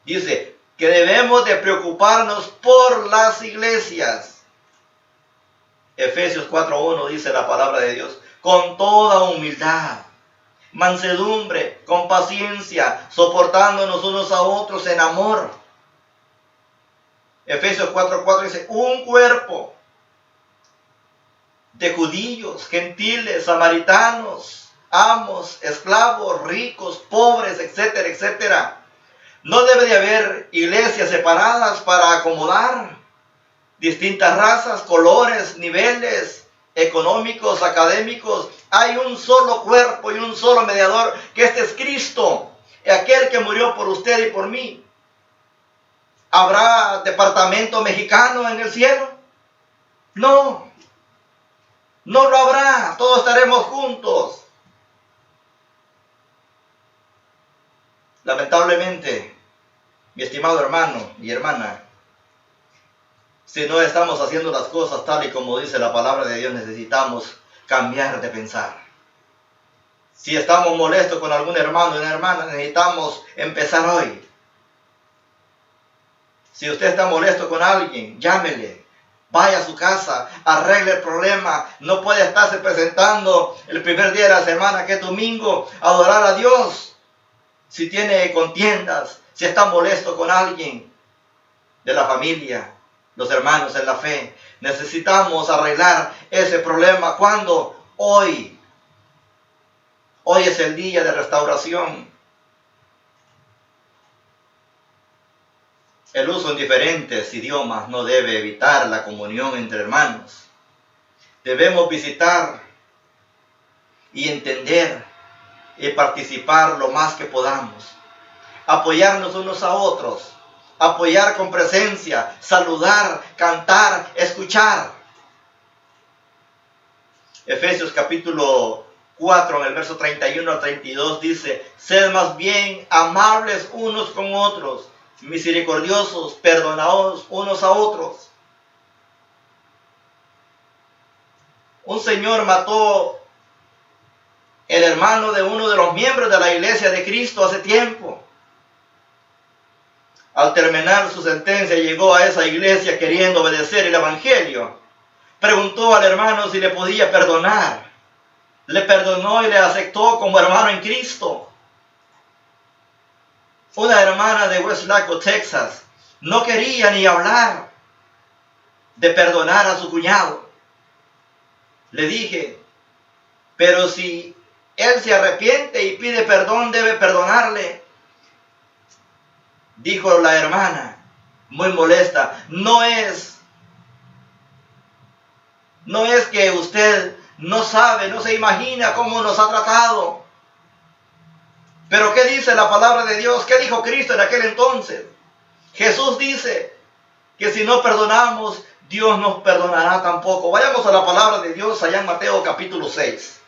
Dice que debemos de preocuparnos por las iglesias. Efesios 4:1 dice la palabra de Dios. Con toda humildad, mansedumbre, con paciencia, soportándonos unos a otros en amor. Efesios 4:4 dice, un cuerpo de judíos, gentiles, samaritanos, amos, esclavos, ricos, pobres, etcétera, etcétera. No debe de haber iglesias separadas para acomodar distintas razas, colores, niveles económicos, académicos. Hay un solo cuerpo y un solo mediador, que este es Cristo, aquel que murió por usted y por mí. ¿Habrá departamento mexicano en el cielo? No. No lo habrá, todos estaremos juntos. Lamentablemente, mi estimado hermano y hermana, si no estamos haciendo las cosas tal y como dice la palabra de Dios, necesitamos cambiar de pensar. Si estamos molestos con algún hermano y una hermana, necesitamos empezar hoy. Si usted está molesto con alguien, llámele. Vaya a su casa, arregle el problema. No puede estarse presentando el primer día de la semana, que es domingo, a adorar a Dios. Si tiene contiendas, si está molesto con alguien de la familia, los hermanos en la fe, necesitamos arreglar ese problema. ¿Cuándo? Hoy. Hoy es el día de restauración. El uso en diferentes idiomas no debe evitar la comunión entre hermanos. Debemos visitar y entender y participar lo más que podamos. Apoyarnos unos a otros. Apoyar con presencia, saludar, cantar, escuchar. Efesios capítulo 4, en el verso 31 al 32 dice, sed más bien amables unos con otros, misericordiosos, perdonaos unos a otros. Un señor mató el hermano de uno de los miembros de la iglesia de Cristo hace tiempo. Al terminar su sentencia, llegó a esa iglesia queriendo obedecer el evangelio. Preguntó al hermano si le podía perdonar. Le perdonó y le aceptó como hermano en Cristo. Una hermana de West Laco, Texas, no quería ni hablar de perdonar a su cuñado. Le dije, pero si él se arrepiente y pide perdón, debe perdonarle. Dijo la hermana, muy molesta, no es que usted no sabe, no se imagina cómo nos ha tratado. Pero ¿qué dice la palabra de Dios? ¿Qué dijo Cristo en aquel entonces? Jesús dice que si no perdonamos, Dios nos perdonará tampoco. Vayamos a la palabra de Dios allá en Mateo capítulo 6.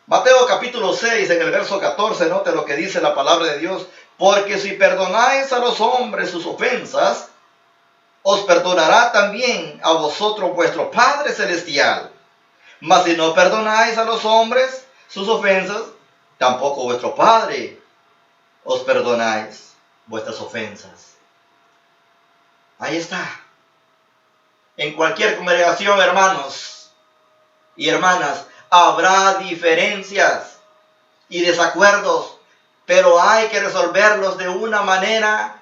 Mateo capítulo 6, en el verso 14, note lo que dice la palabra de Dios. Porque si perdonáis a los hombres sus ofensas, os perdonará también a vosotros vuestro Padre Celestial. Mas si no perdonáis a los hombres sus ofensas, tampoco vuestro Padre os perdonáis vuestras ofensas. Ahí está. En cualquier congregación, hermanos y hermanas, habrá diferencias y desacuerdos, pero hay que resolverlos de una manera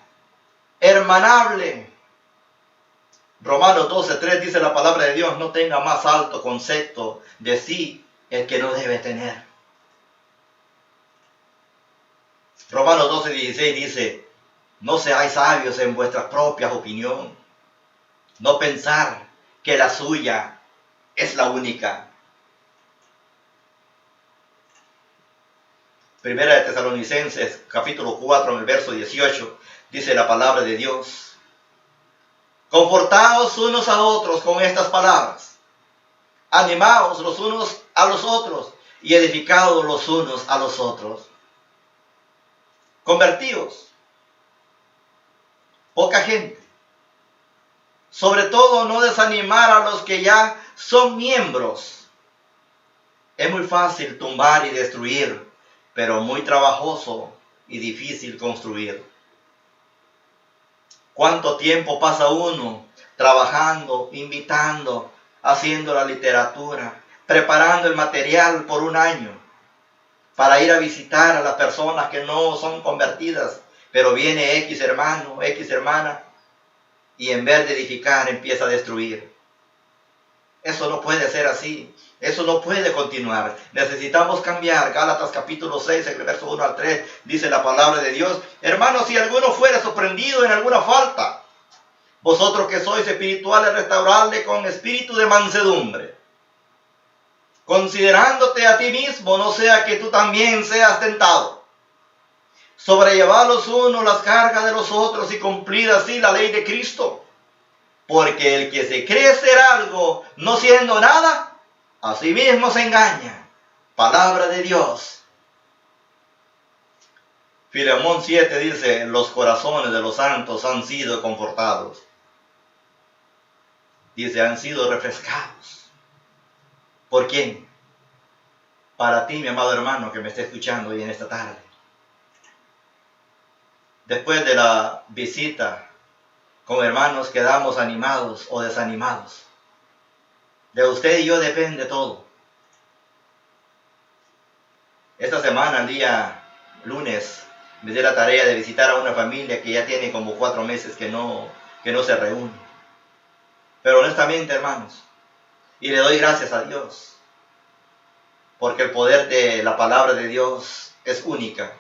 hermanable. Romanos 12:3 dice la palabra de Dios, no tenga más alto concepto de sí el que no debe tener. Romanos 12:16 dice, no seáis sabios en vuestras propias opiniones, no pensar que la suya es la única. Primera de Tesalonicenses, capítulo 4, en el verso 18, dice la palabra de Dios. Confortaos unos a otros con estas palabras. Animaos los unos a los otros y edificaos los unos a los otros. Convertíos. Poca gente. Sobre todo no desanimar a los que ya son miembros. Es muy fácil tumbar y destruir, pero muy trabajoso y difícil construir. ¿Cuánto tiempo pasa uno trabajando, invitando, haciendo la literatura, preparando el material por un año para ir a visitar a las personas que no son convertidas, pero viene X hermano, X hermana, y en vez de edificar empieza a destruir? Eso no puede ser así. Eso no puede continuar. Necesitamos cambiar. Gálatas capítulo 6, el verso 1 al 3, dice la palabra de Dios. Hermanos, si alguno fuera sorprendido en alguna falta, vosotros que sois espirituales, restauradle con espíritu de mansedumbre, considerándote a ti mismo, no sea que tú también seas tentado. Sobrellevad los unos las cargas de los otros y cumplid así la ley de Cristo. Porque el que se cree ser algo, no siendo nada, a sí mismo se engaña. Palabra de Dios. Filemón 7 dice, los corazones de los santos han sido confortados. Dice, han sido refrescados. ¿Por quién? Para ti, mi amado hermano, que me está escuchando hoy en esta tarde. Después de la visita con hermanos, quedamos animados o desanimados. De usted y yo depende todo. Esta semana, el día lunes, me di la tarea de visitar a una familia que ya tiene como 4 meses que no se reúne. Pero honestamente, hermanos, y le doy gracias a Dios, porque el poder de la palabra de Dios es única.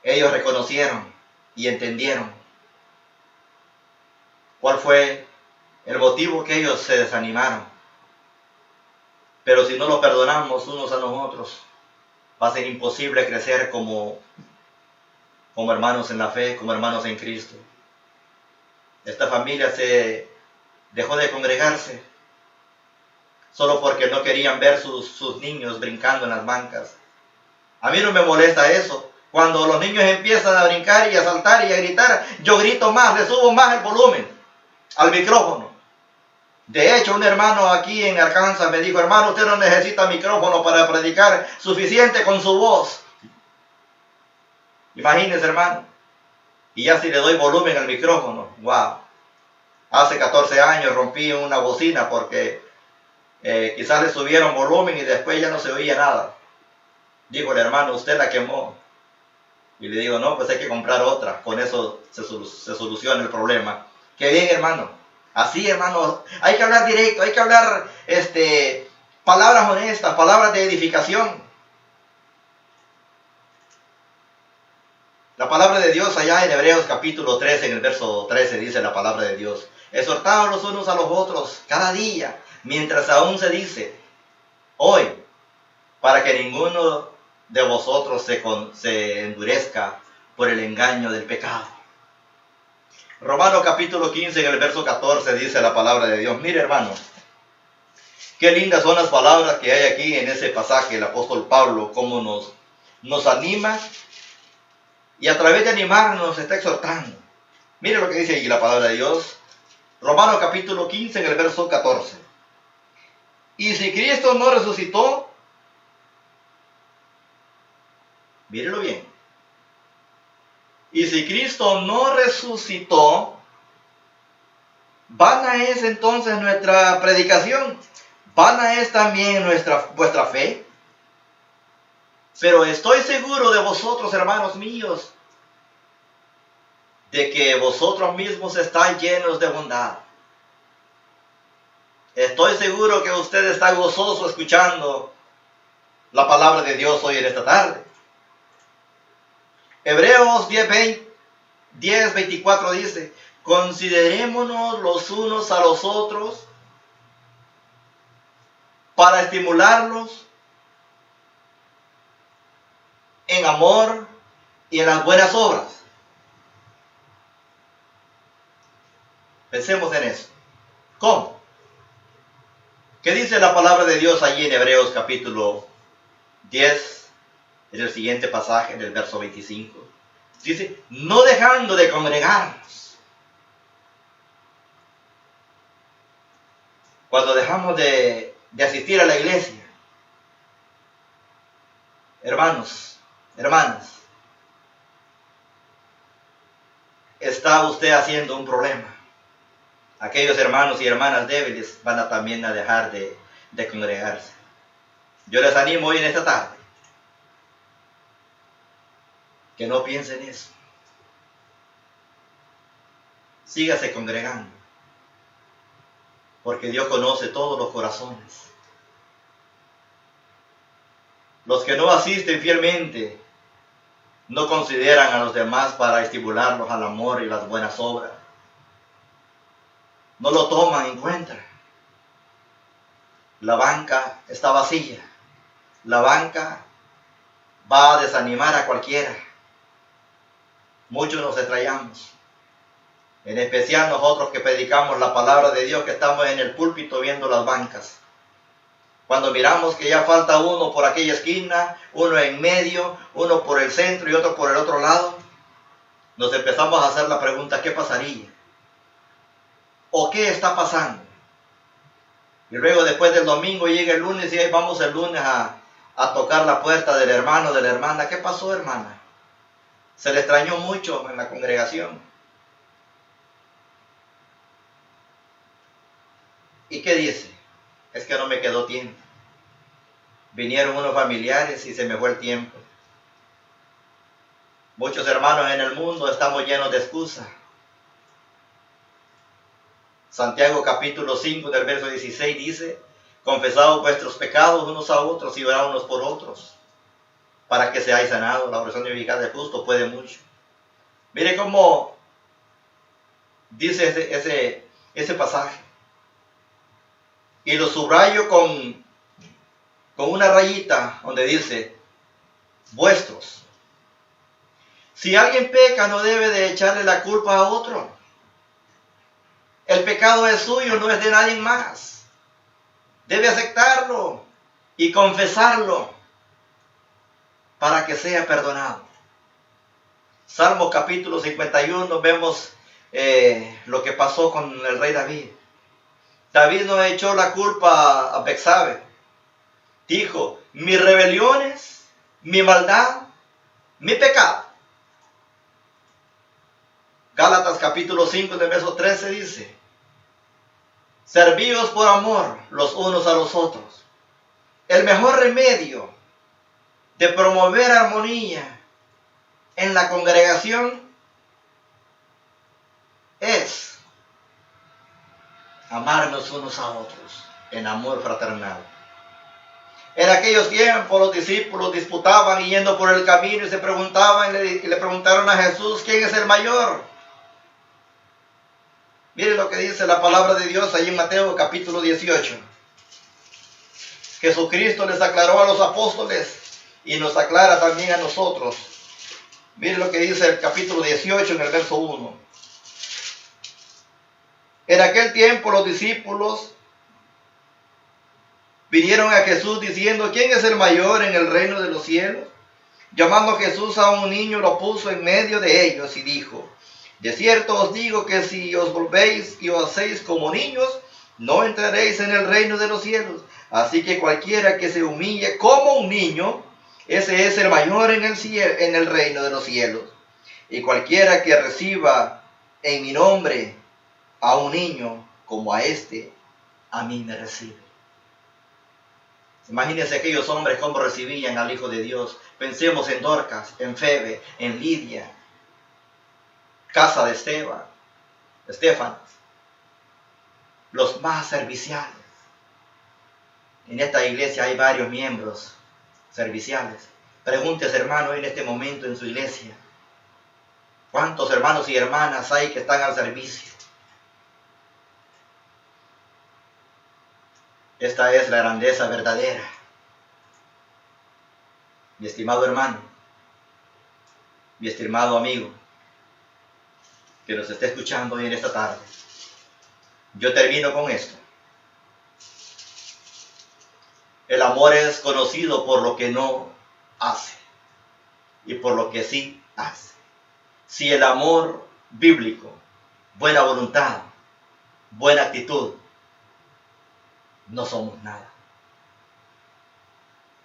Ellos reconocieron y entendieron cuál fue el motivo que ellos se desanimaron. Pero si no los perdonamos unos a nosotros, va a ser imposible crecer como hermanos en la fe, como hermanos en Cristo. Esta familia se dejó de congregarse solo porque no querían ver sus niños brincando en las bancas. A mí no me molesta eso. Cuando los niños empiezan a brincar y a saltar y a gritar, yo grito más, le subo más el volumen al micrófono. De hecho, un hermano aquí en Arkansas me dijo, hermano, usted no necesita micrófono para predicar, suficiente con su voz. Imagínese, hermano. Y ya si le doy volumen al micrófono, wow. Hace 14 años rompí una bocina porque quizás le subieron volumen y después ya no se oía nada. Dijo el hermano, usted la quemó. Y le digo, no, pues hay que comprar otra. Con eso se soluciona el problema. Qué bien, hermano. Así, hermano, hay que hablar directo, hay que hablar palabras honestas, palabras de edificación. La palabra de Dios allá en Hebreos capítulo 13, en el verso 13, dice la palabra de Dios: exhortaos los unos a los otros cada día, mientras aún se dice hoy, para que ninguno de vosotros se endurezca por el engaño del pecado. Romanos capítulo 15, en el verso 14, dice la palabra de Dios. Mire, hermano, qué lindas son las palabras que hay aquí en ese pasaje. El apóstol Pablo, cómo nos anima, y a través de animarnos nos está exhortando. Mire lo que dice aquí la palabra de Dios. Romanos capítulo 15, en el verso 14. Y si Cristo no resucitó, mírelo bien. Y si Cristo no resucitó, vana es entonces nuestra predicación, vana es también vuestra fe. Pero estoy seguro de vosotros, hermanos míos, de que vosotros mismos estáis llenos de bondad. Estoy seguro que usted está gozoso escuchando la palabra de Dios hoy en esta tarde. Hebreos 10:24 dice: considerémonos los unos a los otros para estimularlos en amor y en las buenas obras. Pensemos en eso. ¿Cómo? ¿Qué dice la palabra de Dios allí en Hebreos capítulo 10, en el siguiente pasaje, en el verso 25? Dice: no dejando de congregarnos. Cuando dejamos de asistir a la iglesia, hermanos, hermanas, está usted haciendo un problema. Aquellos hermanos y hermanas débiles van a también a dejar de congregarse. Yo les animo hoy en esta tarde que no piensen eso. Sígase congregando, porque Dios conoce todos los corazones. Los que no asisten fielmente no consideran a los demás para estimularlos al amor y las buenas obras. No lo toman en cuenta. La banca está vacía. La banca va a desanimar a cualquiera. Muchos nos extrañamos. En especial nosotros que predicamos la palabra de Dios, que estamos en el púlpito viendo las bancas. Cuando miramos que ya falta uno por aquella esquina, uno en medio, uno por el centro y otro por el otro lado, nos empezamos a hacer la pregunta: ¿qué pasaría? ¿O qué está pasando? Y luego después del domingo llega el lunes y ahí vamos el lunes a tocar la puerta del hermano, de la hermana. ¿Qué pasó, hermana? Se le extrañó mucho en la congregación. ¿Y qué dice? Es que no me quedó tiempo. Vinieron unos familiares y se me fue el tiempo. Muchos hermanos en el mundo estamos llenos de excusas. Santiago capítulo 5 del verso 16 dice: confesaos vuestros pecados unos a otros y orad unos por otros, para que seáis sanados. La oración eficaz del justo puede mucho. Mire cómo dice ese pasaje. Y lo subrayo con una rayita donde dice: vuestros. Si alguien peca, no debe de echarle la culpa a otro. El pecado es suyo, no es de nadie más. Debe aceptarlo y confesarlo para que sea perdonado. Salmo capítulo 51, vemos lo que pasó con el rey David. David no echó la culpa a Betsabe. Dijo: mis rebeliones, mi maldad, mi pecado. Gálatas capítulo 5 del verso 13 dice: servíos por amor los unos a los otros. El mejor remedio de promover armonía en la congregación es amarnos unos a otros en amor fraternal. En aquellos tiempos los discípulos disputaban yendo por el camino y se preguntaban y le preguntaron a Jesús, ¿quién es el mayor? Miren lo que dice la palabra de Dios ahí en Mateo capítulo 18. Jesucristo les aclaró a los apóstoles y nos aclara también a nosotros. Miren lo que dice el capítulo 18 en el verso 1. En aquel tiempo los discípulos vinieron a Jesús diciendo, ¿quién es el mayor en el reino de los cielos? Llamando Jesús a un niño, lo puso en medio de ellos y dijo, de cierto os digo que si os volvéis y os hacéis como niños, no entraréis en el reino de los cielos. Así que cualquiera que se humille como un niño, ese es el mayor en el reino de los cielos. Y cualquiera que reciba en mi nombre a un niño como a este, a mí me recibe. Imagínense aquellos hombres cómo recibían al Hijo de Dios. Pensemos en Dorcas, en Febe, en Lidia, casa de Estefanas, los más serviciales. En esta iglesia hay varios miembros serviciales. Pregúntese, hermano, en este momento en su iglesia, ¿cuántos hermanos y hermanas hay que están al servicio? Esta es la grandeza verdadera. Mi estimado hermano, mi estimado amigo, que nos esté escuchando hoy en esta tarde. Yo termino con esto. El amor es conocido por lo que no hace y por lo que sí hace. Si el amor bíblico, buena voluntad, buena actitud, no somos nada.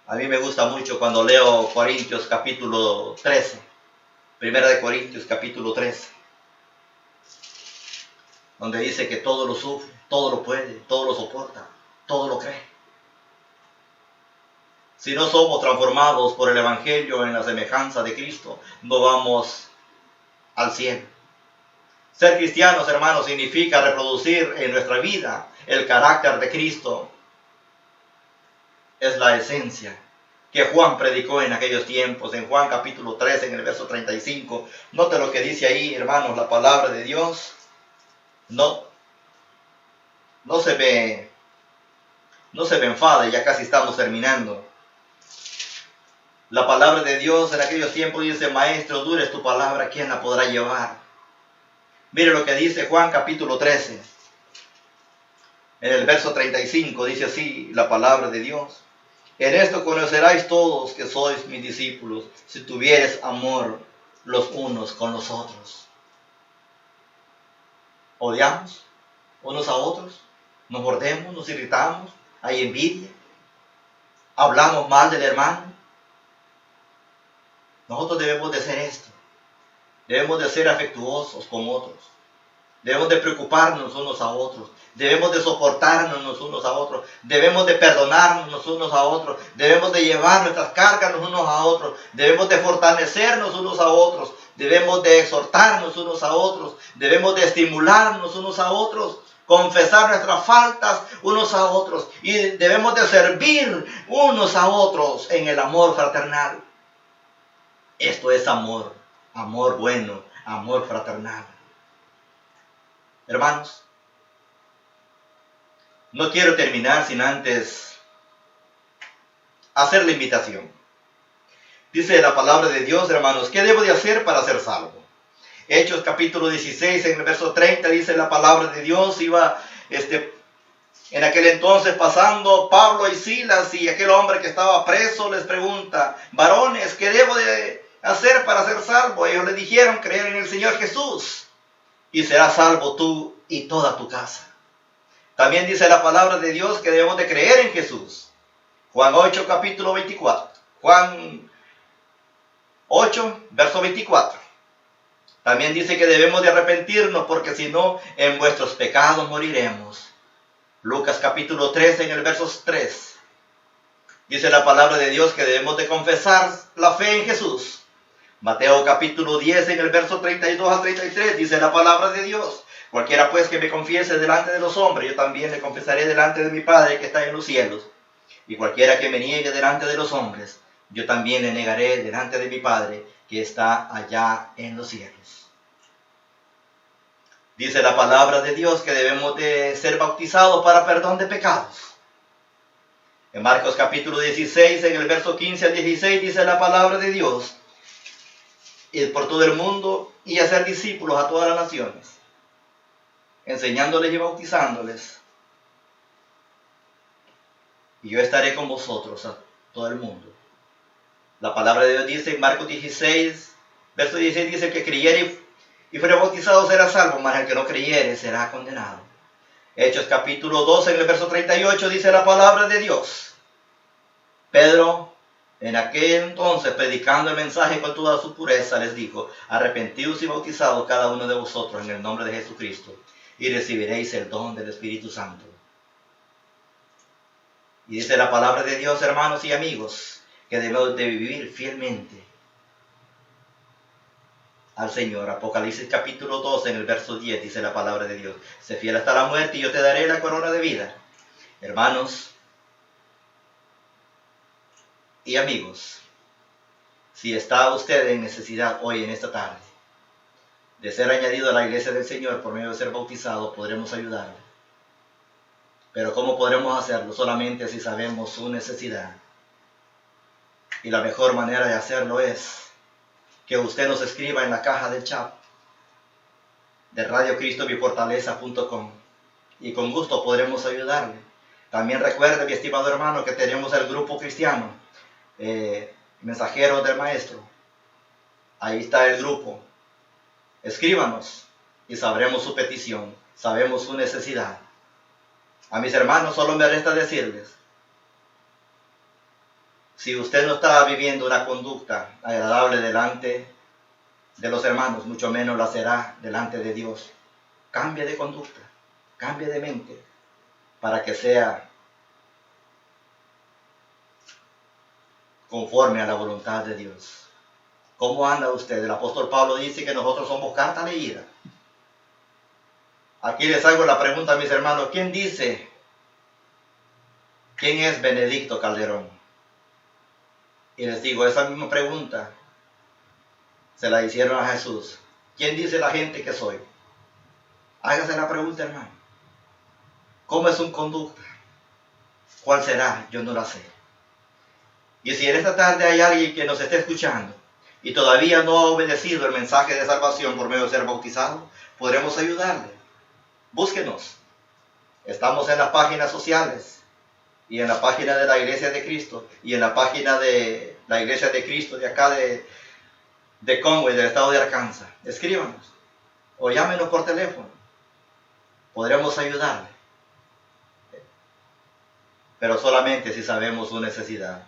A mí me gusta mucho cuando leo Corintios capítulo 13, Primera de Corintios capítulo 13, donde dice que todo lo sufre, todo lo puede, todo lo soporta, todo lo cree. Si no somos transformados por el Evangelio en la semejanza de Cristo, no vamos al cielo. Ser cristianos, hermanos, significa reproducir en nuestra vida el carácter de Cristo. Es la esencia que Juan predicó en aquellos tiempos, en Juan capítulo 13, en el verso 35. Note lo que dice ahí, hermanos, la palabra de Dios. No se me enfade, ya casi estamos terminando. La palabra de Dios en aquellos tiempos dice, Maestro, dura es tu palabra, ¿quién la podrá llevar? Mire lo que dice Juan capítulo 13. En el verso 35 dice así la palabra de Dios. En esto conoceráis todos que sois mis discípulos, si tuvieres amor los unos con los otros. ¿Odiamos unos a otros? ¿Nos mordemos? ¿Nos irritamos? ¿Hay envidia? ¿Hablamos mal del hermano? Nosotros debemos de ser esto. Debemos de ser afectuosos con otros. Debemos de preocuparnos unos a otros. Debemos de soportarnos unos a otros. Debemos de perdonarnos unos a otros. Debemos de llevar nuestras cargas unos a otros. Debemos de fortalecernos unos a otros. Debemos de exhortarnos unos a otros. Debemos de estimularnos unos a otros. Confesar nuestras faltas unos a otros. Y debemos de servir unos a otros en el amor fraternal. Esto es amor. Amor bueno. Amor fraternal. Hermanos, no quiero terminar sin antes hacer la invitación. Dice la palabra de Dios, hermanos, ¿qué debo de hacer para ser salvo? Hechos capítulo 16, en el verso 30, dice la palabra de Dios, iba en aquel entonces pasando Pablo y Silas, y aquel hombre que estaba preso les pregunta, varones, ¿qué debo de hacer para ser salvo? Ellos le dijeron, creer en el Señor Jesús, y serás salvo tú y toda tu casa. También dice la palabra de Dios que debemos de creer en Jesús. Juan 8, capítulo 24. Juan 8, verso 24. También dice que debemos de arrepentirnos porque si no, en vuestros pecados moriremos. Lucas capítulo 13, en el verso 3. Dice la palabra de Dios que debemos de confesar la fe en Jesús. Mateo capítulo 10 en el verso 32 al 33 dice la palabra de Dios. Cualquiera pues que me confiese delante de los hombres, yo también le confesaré delante de mi Padre que está en los cielos. Y cualquiera que me niegue delante de los hombres, yo también le negaré delante de mi Padre que está allá en los cielos. Dice la palabra de Dios que debemos de ser bautizados para perdón de pecados. En Marcos capítulo 16, en el verso 15 al 16, dice la palabra de Dios: ir por todo el mundo y hacer discípulos a todas las naciones, enseñándoles y bautizándoles. Y yo estaré con vosotros a todo el mundo. La palabra de Dios dice en Marcos 16, verso 16, dice: que creyere y fuera bautizado será salvo, mas el que no creyere será condenado. Hechos capítulo 12, en el verso 38, dice la palabra de Dios: Pedro, en aquel entonces, predicando el mensaje con toda su pureza, les dijo: arrepentidos y bautizados cada uno de vosotros en el nombre de Jesucristo, y recibiréis el don del Espíritu Santo. Y dice la palabra de Dios, hermanos y amigos, que debemos de vivir fielmente al Señor. Apocalipsis capítulo 12, en el verso 10, dice la palabra de Dios: sé fiel hasta la muerte y yo te daré la corona de vida. Hermanos y amigos, si está usted en necesidad hoy en esta tarde de ser añadido a la iglesia del Señor por medio de ser bautizado, podremos ayudarle. Pero ¿cómo podremos hacerlo? Solamente si sabemos su necesidad. Y la mejor manera de hacerlo es que usted nos escriba en la caja del chat de radiocristomifortaleza.com y con gusto podremos ayudarle. También recuerde, mi estimado hermano, que tenemos el grupo cristiano, Mensajeros del Maestro. Ahí está el grupo. Escríbanos y sabremos su petición, sabemos su necesidad. A mis hermanos solo me resta decirles: si usted no está viviendo una conducta agradable delante de los hermanos, mucho menos la será delante de Dios. Cambie de conducta, cambie de mente, para que sea conforme a la voluntad de Dios. ¿Cómo anda usted? El apóstol Pablo dice que nosotros somos carta leída. Aquí les hago la pregunta a mis hermanos: ¿quién dice quién es Benedicto Calderón? Y les digo, esa misma pregunta se la hicieron a Jesús: ¿quién dice la gente que soy? Hágase la pregunta, hermano. ¿Cómo es su conducta? ¿Cuál será? Yo no la sé. Y si en esta tarde hay alguien que nos esté escuchando y todavía no ha obedecido el mensaje de salvación por medio de ser bautizado, podremos ayudarle. Búsquenos. Estamos en las páginas sociales y en la página de la Iglesia de Cristo y en la página de la Iglesia de Cristo de acá de Conway, del estado de Arkansas. Escríbanos o llámenos por teléfono. Podremos ayudarle, pero solamente si sabemos su necesidad.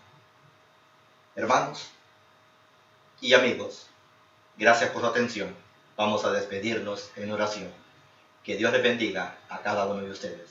Hermanos y amigos, gracias por su atención. Vamos a despedirnos en oración. Que Dios les bendiga a cada uno de ustedes.